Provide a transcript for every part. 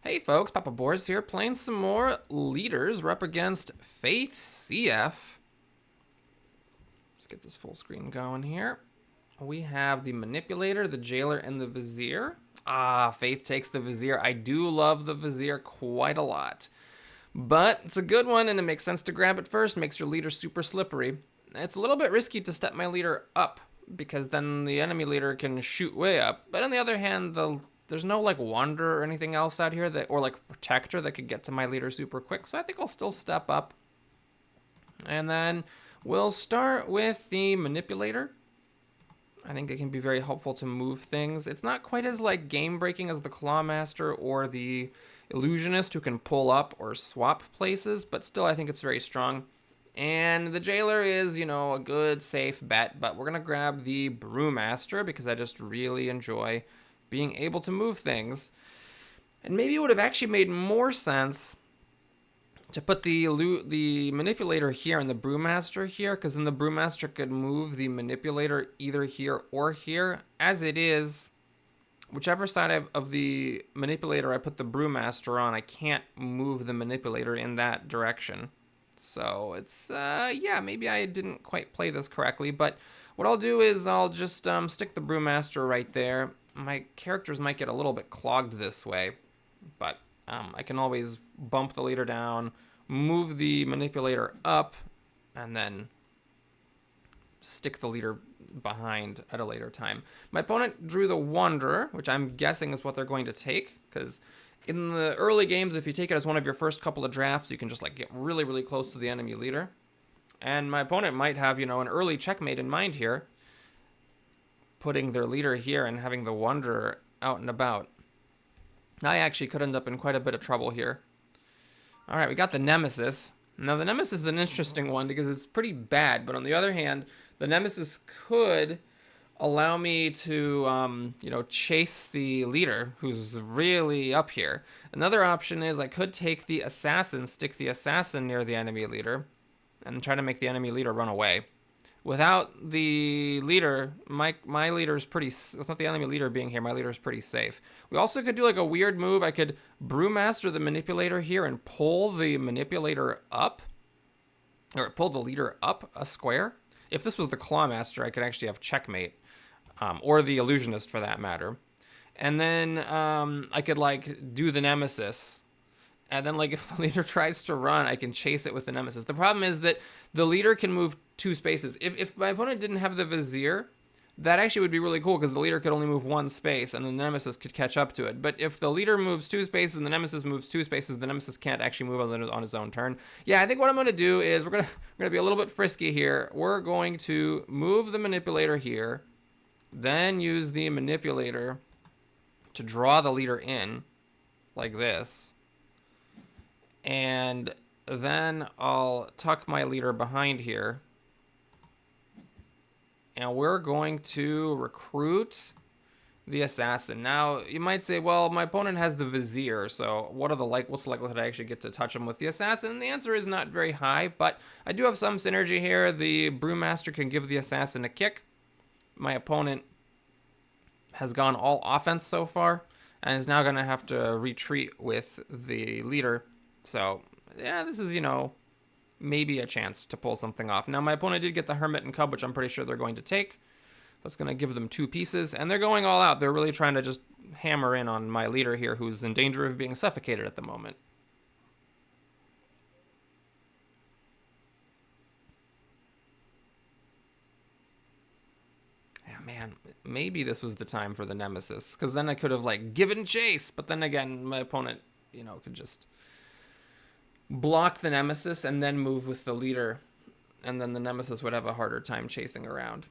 Hey folks, Papa Boris here, playing some more leaders. We're up against Faith CF. Let's get this full screen going here. We have the Manipulator, the Jailer, and the Vizier. Faith takes the Vizier. I do love the Vizier quite a lot. But it's a good one, and it makes sense to grab it first. Makes your leader super slippery. It's a little bit risky to step my leader up, because then the enemy leader can shoot way up. But on the other hand, there's no like Wanderer or anything else out here that, or like Protector that could get to my leader super quick. So I think I'll still step up. And then we'll start with the Manipulator. I think it can be very helpful to move things. It's not quite as like game breaking as the Clawmaster or the Illusionist, who can pull up or swap places, but still I think it's very strong. And the Jailer is, a good safe bet, but we're gonna grab the Brewmaster because I just really enjoy being able to move things. And maybe it would have actually made more sense to put the Manipulator here and the Brewmaster here, because then the Brewmaster could move the Manipulator either here or here. As it is, whichever side of the Manipulator I put the Brewmaster on, I can't move the Manipulator in that direction. So it's, yeah, maybe I didn't quite play this correctly, but what I'll do is I'll just stick the Brewmaster right there. My characters might get a little bit clogged this way, but I can always bump the leader down, move the Manipulator up, and then stick the leader behind at a later time. My opponent drew the Wanderer, which I'm guessing is what they're going to take, because in the early games, if you take it as one of your first couple of drafts, you can just like get really, really close to the enemy leader. And my opponent might have, an early checkmate in mind here, putting their leader here and having the Wanderer out and about. I actually could end up in quite a bit of trouble here. All right, we got the Nemesis. Now, the Nemesis is an interesting one because it's pretty bad, but on the other hand, the Nemesis could allow me to, chase the leader who's really up here. Another option is I could take the Assassin, stick the Assassin near the enemy leader, and try to make the enemy leader run away. Without the leader, my leader is pretty, without the enemy leader being here, my leader is pretty safe. We also could do like a weird move. I could Brewmaster the Manipulator here and pull the Manipulator up, or pull the leader up a square. If this was the Clawmaster, I could actually have checkmate, or the Illusionist for that matter. And then I could like do the Nemesis. And then, like, if the leader tries to run, I can chase it with the Nemesis. The problem is that the leader can move 2 spaces. If my opponent didn't have the Vizier, that actually would be really cool, because the leader could only move 1 space, and the Nemesis could catch up to it. But if the leader moves 2 spaces and the Nemesis moves 2 spaces, the Nemesis can't actually move on his own turn. Yeah, I think what I'm going to do is we're gonna be a little bit frisky here. We're going to move the Manipulator here, then use the Manipulator to draw the leader in, like this. And then I'll tuck my leader behind here. And we're going to recruit the Assassin. Now, you might say, well, my opponent has the Vizier, so what's the likelihood I actually get to touch him with the Assassin? And the answer is not very high, but I do have some synergy here. The Brewmaster can give the Assassin a kick. My opponent has gone all offense so far, and is now going to have to retreat with the leader. So, yeah, this is, maybe a chance to pull something off. Now, my opponent did get the Hermit and Cub, which I'm pretty sure they're going to take. That's going to give them 2 pieces, and they're going all out. They're really trying to just hammer in on my leader here, who's in danger of being suffocated at the moment. Yeah, man, maybe this was the time for the Nemesis, because then I could have, like, given chase, but then again, my opponent, could just block the Nemesis and then move with the leader, and then the Nemesis would have a harder time chasing around.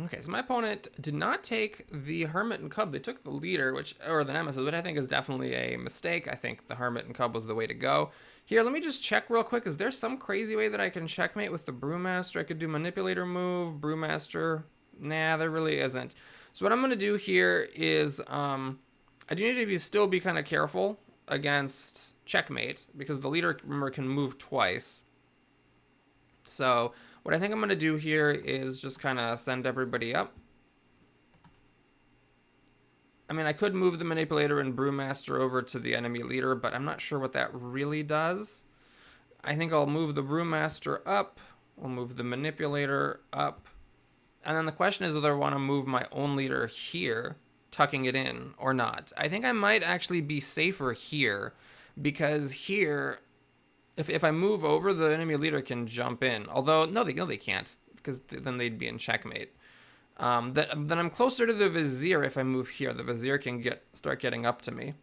Okay, so my opponent did not take the Hermit and Cub. They took the leader, or the Nemesis, which I think is definitely a mistake. I think the Hermit and Cub was the way to go. Here, let me just check real quick. Is there some crazy way that I can checkmate with the Brewmaster? I could do Manipulator move, Brewmaster. Nah, there really isn't. So what I'm going to do here is I do need to still be kind of careful against checkmate, because the leader, remember, can move twice. So what I think I'm going to do here is just kind of send everybody up. I mean, I could move the manipulator and brewmaster over to the enemy leader, but I'm not sure what that really does. I think I'll move the brewmaster up. We'll move the manipulator up. And then the question is whether I want to move my own leader here, tucking it in, or not. I think I might actually be safer here, because here, if I move over, the enemy leader can jump in. Although, no, they can't, because then they'd be in checkmate. Then I'm closer to the vizier if I move here. The vizier can start getting up to me.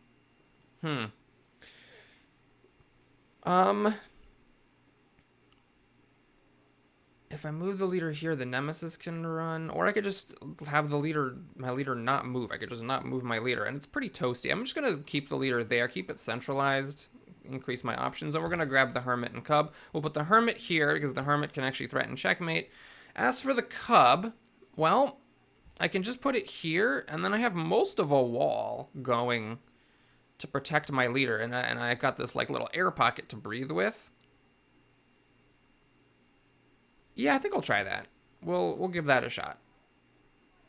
If I move the leader here, the Nemesis can run, or I could just have my leader not move. I could just not move my leader, and it's pretty toasty. I'm just gonna keep the leader there, keep it centralized, increase my options, and we're gonna grab the Hermit and Cub. We'll put the Hermit here because the Hermit can actually threaten checkmate. As for the Cub, well, I can just put it here, and then I have most of a wall going to protect my leader, and I've got this like little air pocket to breathe with. Yeah, I think I'll try that. We'll give that a shot.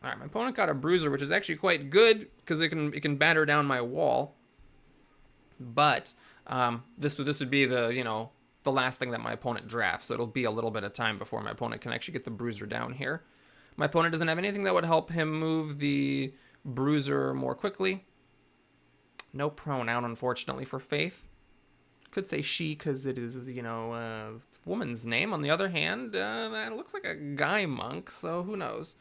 All right, my opponent got a bruiser, which is actually quite good because it can batter down my wall. But this would be the the last thing that my opponent drafts, so it'll be a little bit of time before my opponent can actually get the bruiser down here. My opponent doesn't have anything that would help him move the bruiser more quickly. No pronoun, unfortunately, for Faith. Could say she because it is, a woman's name. On the other hand, that looks like a guy monk, so who knows?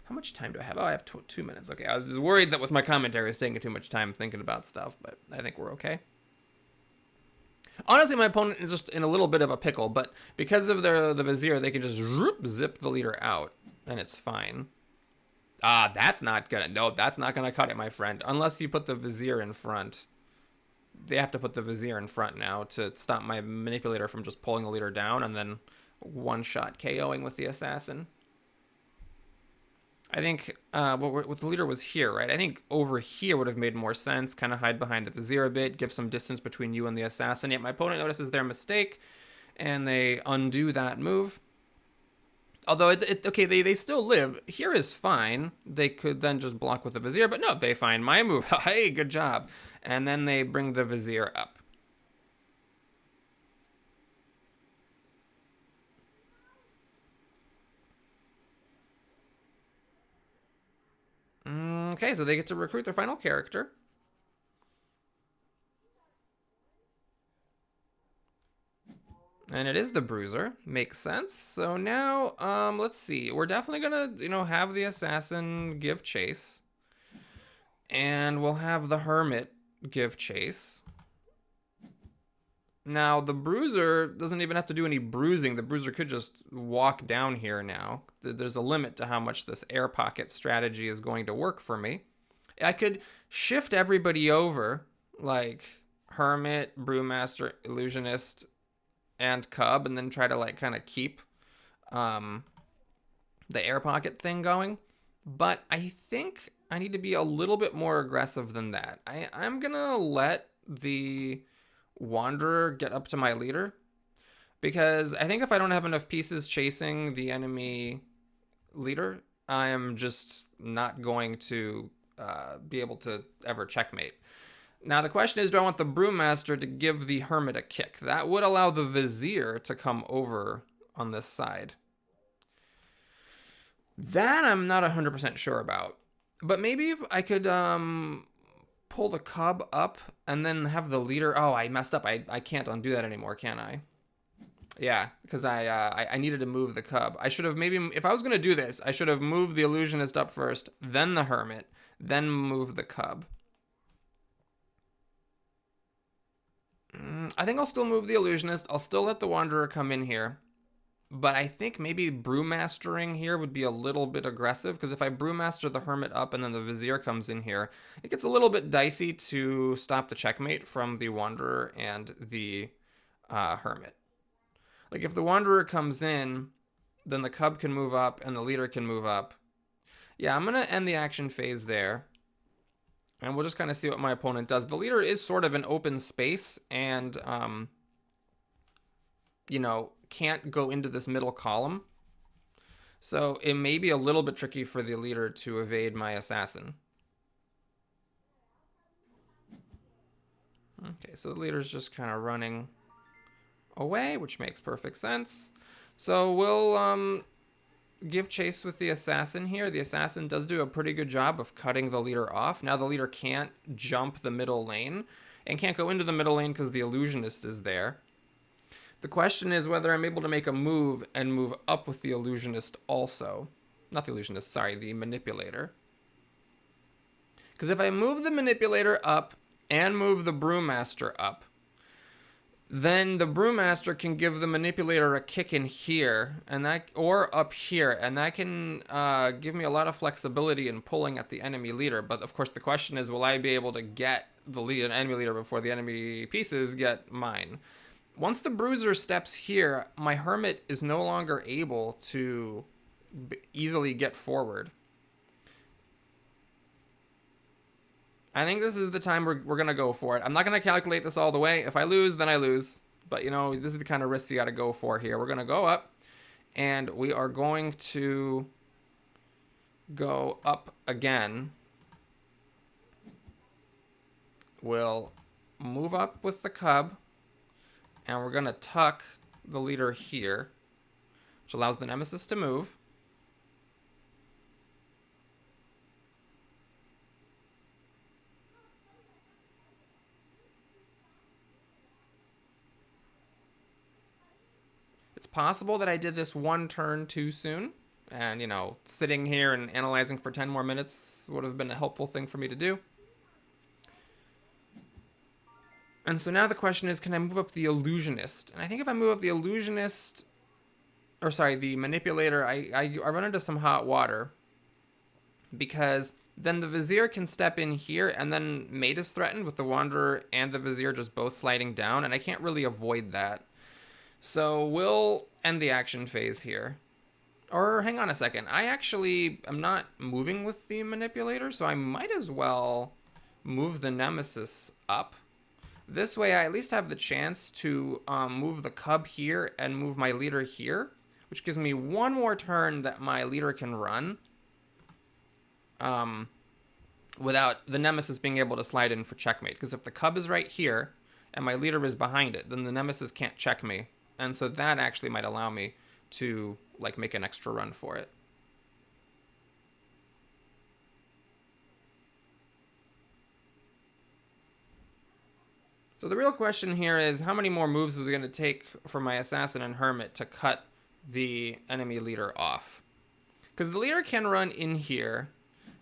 How much time do I have? Oh, I have 2 minutes. Okay, I was worried that with my commentary, I was taking too much time thinking about stuff, but I think we're okay. Honestly, my opponent is just in a little bit of a pickle, but because of the vizier, they can just zip the leader out, and it's fine. That's not gonna... No, that's not gonna cut it, my friend. Unless you put the vizier in front. They have to put the vizier in front now to stop my manipulator from just pulling the leader down and then one-shot KOing with the assassin. I think what the leader was here, right? I think over here would have made more sense. Kind of hide behind the vizier a bit, give some distance between you and the assassin. Yet my opponent notices their mistake, and they undo that move. Although, okay, they still live. Here is fine. They could then just block with the vizier, but no, they find my move. Hey, good job. And then they bring the vizier up. Okay, so they get to recruit their final character. And it is the bruiser. Makes sense. So now, let's see. We're definitely gonna, have the assassin give chase. And we'll have the hermit give chase. Now, the bruiser doesn't even have to do any bruising. The bruiser could just walk down here now. There's a limit to how much this air pocket strategy is going to work for me. I could shift everybody over, like hermit, brewmaster, illusionist, and cub, and then try to kind of keep the air pocket thing going. But I think I need to be a little bit more aggressive than that. I'm gonna let the wanderer get up to my leader, because I think if I don't have enough pieces chasing the enemy leader, I am just not going to be able to ever checkmate. Now the question is, do I want the brewmaster to give the hermit a kick? That would allow the vizier to come over on this side. That I'm not 100% sure about. But maybe if I could pull the cub up and then have the leader... Oh, I messed up. I can't undo that anymore, can I? Yeah, because I needed to move the cub. I should have maybe... If I was going to do this, I should have moved the illusionist up first, then the hermit, then move the cub. I think I'll still move the illusionist. I'll still let the wanderer come in here. But I think maybe brewmastering here would be a little bit aggressive, because if I brewmaster the hermit up and then the vizier comes in here, it gets a little bit dicey to stop the checkmate from the wanderer and the hermit. Like if the wanderer comes in, then the cub can move up and the leader can move up. Yeah, I'm going to end the action phase there. And we'll just kind of see what my opponent does. The leader is sort of an open space, and can't go into this middle column. So it may be a little bit tricky for the leader to evade my assassin. Okay, so the leader's just kind of running away, which makes perfect sense. So we'll give chase with the assassin here. The assassin does do a pretty good job of cutting the leader off. Now the leader can't jump the middle lane and can't go into the middle lane because the illusionist is there. The question is whether I'm able to make a move and move up with the illusionist also. Not the illusionist, sorry, the manipulator. Because if I move the manipulator up and move the brewmaster up, then the brewmaster can give the manipulator a kick in here, and that, or up here, and that can give me a lot of flexibility in pulling at the enemy leader. But of course, the question is, will I be able to get the enemy leader before the enemy pieces get mine? Once the bruiser steps here, my hermit is no longer able to easily get forward. I think this is the time we're going to go for it. I'm not going to calculate this all the way. If I lose, then I lose. But, you know, this is the kind of risk you got to go for here. We're going to go up, and we are going to go up again. We'll move up with the cub, and we're going to tuck the leader here, which allows the Nemesis to move. It's possible that I did this one turn too soon, and, you know, sitting here and analyzing for 10 more minutes would have been a helpful thing for me to do. And so now the question is, can I move up the illusionist? And I think if I move up the illusionist, or sorry, the manipulator, I run into some hot water, because then the vizier can step in here, and then mate is threatened with the wanderer and the vizier just both sliding down, and I can't really avoid that. So we'll end the action phase here. Or hang on a second. I actually am not moving with the manipulator, so I might as well move the Nemesis up. This way I at least have the chance to move the cub here and move my leader here, which gives me one more turn that my leader can run without the Nemesis being able to slide in for checkmate. Because if the cub is right here and my leader is behind it, then the Nemesis can't check me. And so that actually might allow me to, like, make an extra run for it. So the real question here is, how many more moves is it going to take for my assassin and hermit to cut the enemy leader off? Because the leader can run in here,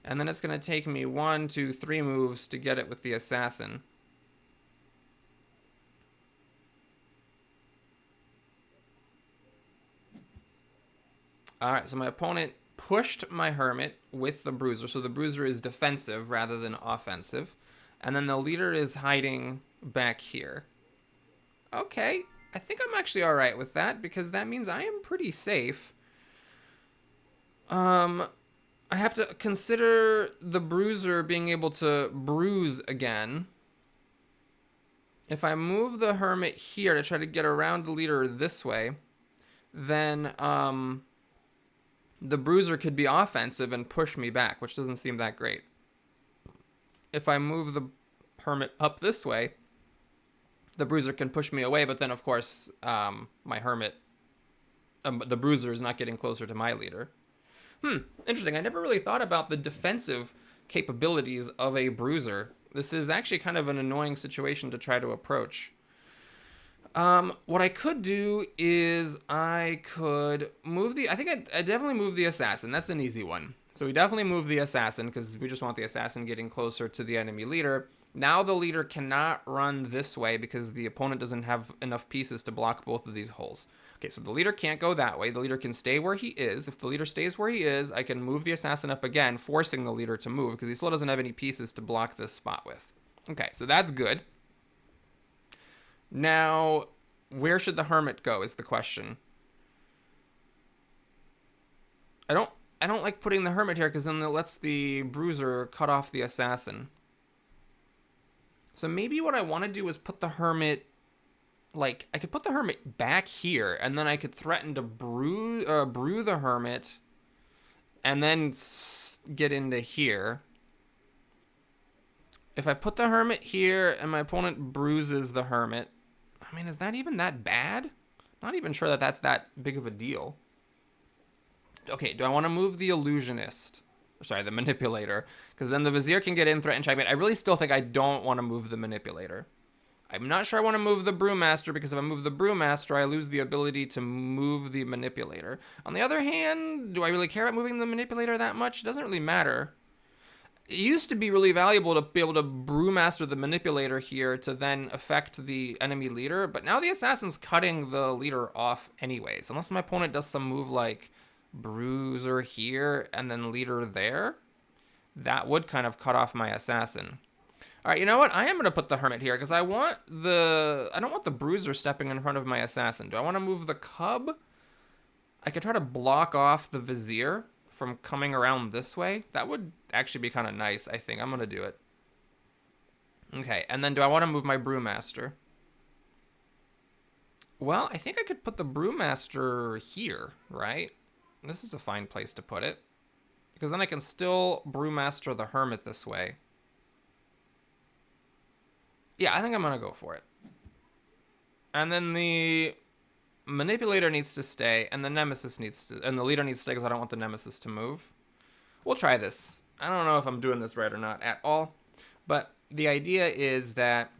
and then it's going to take me 1, 2, 3 moves to get it with the assassin. Alright, so my opponent pushed my hermit with the bruiser, so the bruiser is defensive rather than offensive. And then the leader is hiding back here. Okay, I think I'm actually alright with that, because that means I am pretty safe. I have to consider the bruiser being able to bruise again. If I move the hermit here to try to get around the leader this way, then the bruiser could be offensive and push me back, which doesn't seem that great. If I move the hermit up this way, the bruiser can push me away, but then, of course, my hermit, the bruiser is not getting closer to my leader. Interesting. I never really thought about the defensive capabilities of a bruiser. This is actually kind of an annoying situation to try to approach. What I could do is I could move I think I definitely move the assassin. That's an easy one. So we definitely move the assassin because we just want the assassin getting closer to the enemy leader. Now the leader cannot run this way because the opponent doesn't have enough pieces to block both of these holes. Okay, so the leader can't go that way. The leader can stay where he is. If the leader stays where he is, I can move the assassin up again, forcing the leader to move because he still doesn't have any pieces to block this spot with. Okay, so that's good. Now, where should the hermit go is the question. I don't like putting the hermit here because then it lets the bruiser cut off the assassin. So maybe what I want to do is put the hermit like, I could put the hermit back here, and then I could threaten to brew the hermit, and then get into here. If I put the hermit here, and my opponent bruises the hermit, I mean, is that even that bad? Not even sure that that's that big of a deal. Okay, do I want to move the illusionist? Sorry, the manipulator. Because then the vizier can get in, threaten, checkmate. I really still think I don't want to move the manipulator. I'm not sure I want to move the brewmaster, because if I move the brewmaster, I lose the ability to move the manipulator. On the other hand, do I really care about moving the manipulator that much? It doesn't really matter. It used to be really valuable to be able to brewmaster the manipulator here to then affect the enemy leader, but now the assassin's cutting the leader off anyways. Unless my opponent does some move like bruiser here and then leader there, that would kind of cut off my assassin. All right, you know what? I am going to put the hermit here because I don't want the bruiser stepping in front of my assassin. Do I want to move the cub? I could try to block off the vizier from coming around this way. That would actually be kind of nice, I think. I'm going to do it. Okay, and then do I want to move my brewmaster? Well, I think I could put the brewmaster here, right? This is a fine place to put it, because then I can still brewmaster the hermit this way. Yeah, I think I'm going to go for it. And then the manipulator needs to stay, and the Nemesis needs to, and the leader needs to stay because I don't want the Nemesis to move. We'll try this. I don't know if I'm doing this right or not at all, but the idea is that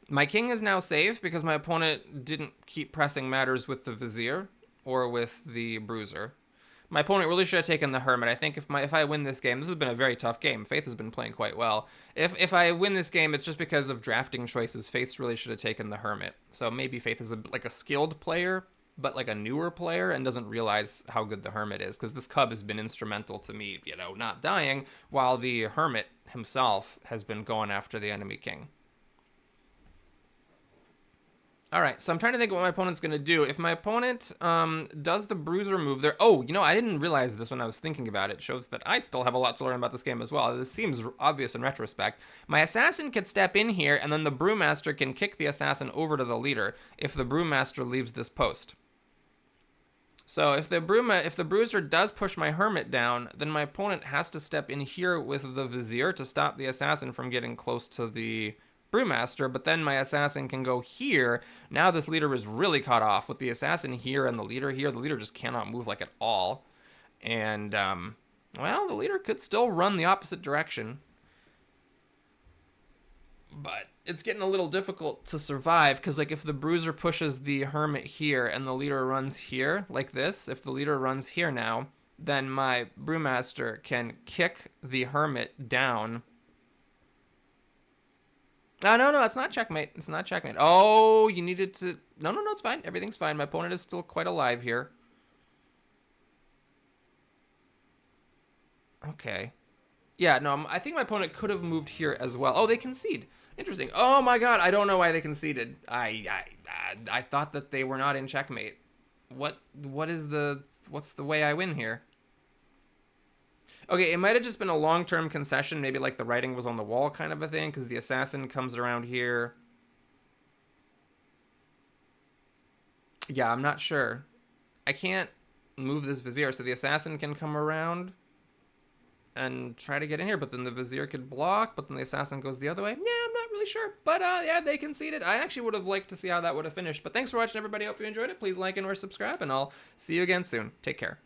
my king is now safe because my opponent didn't keep pressing matters with the vizier or with the bruiser. My opponent really should have taken the hermit. I think if I win this game, this has been a very tough game. Faith has been playing quite well. If I win this game, it's just because of drafting choices. Faith really should have taken the hermit. So maybe Faith is like a skilled player, but like a newer player, and doesn't realize how good the hermit is, because this cub has been instrumental to me, not dying, while the hermit himself has been going after the enemy king. All right, so I'm trying to think what my opponent's going to do. If my opponent does the bruiser move there... Oh, I didn't realize this when I was thinking about it. It shows that I still have a lot to learn about this game as well. This seems obvious in retrospect. My assassin can step in here, and then the brewmaster can kick the assassin over to the leader if the brewmaster leaves this post. So if the bruiser does push my hermit down, then my opponent has to step in here with the vizier to stop the assassin from getting close to the brewmaster, but then my assassin can go here. Now this leader is really cut off. With the assassin here and the leader here, the leader just cannot move like at all. And, well, the leader could still run the opposite direction. But it's getting a little difficult to survive, because, like, if the bruiser pushes the hermit here and the leader runs here, like this, if the leader runs here now, then my brewmaster can kick the hermit down. No, it's not checkmate. It's not checkmate. Oh, you needed to... No, it's fine. Everything's fine. My opponent is still quite alive here. Okay. Yeah, no, I think my opponent could have moved here as well. Oh, they concede. Interesting. Oh my god, I don't know why they conceded. I thought that they were not in checkmate. What's the way I win here? Okay, it might have just been a long-term concession, maybe like the writing was on the wall kind of a thing, because the assassin comes around here. Yeah, I'm not sure. I can't move this vizier, so the assassin can come around and try to get in here, but then the vizier could block, but then the assassin goes the other way. Yeah, I'm not really sure, but yeah, they conceded. I actually would have liked to see how that would have finished, but thanks for watching, everybody. Hope you enjoyed it. Please like and or subscribe, and I'll see you again soon. Take care.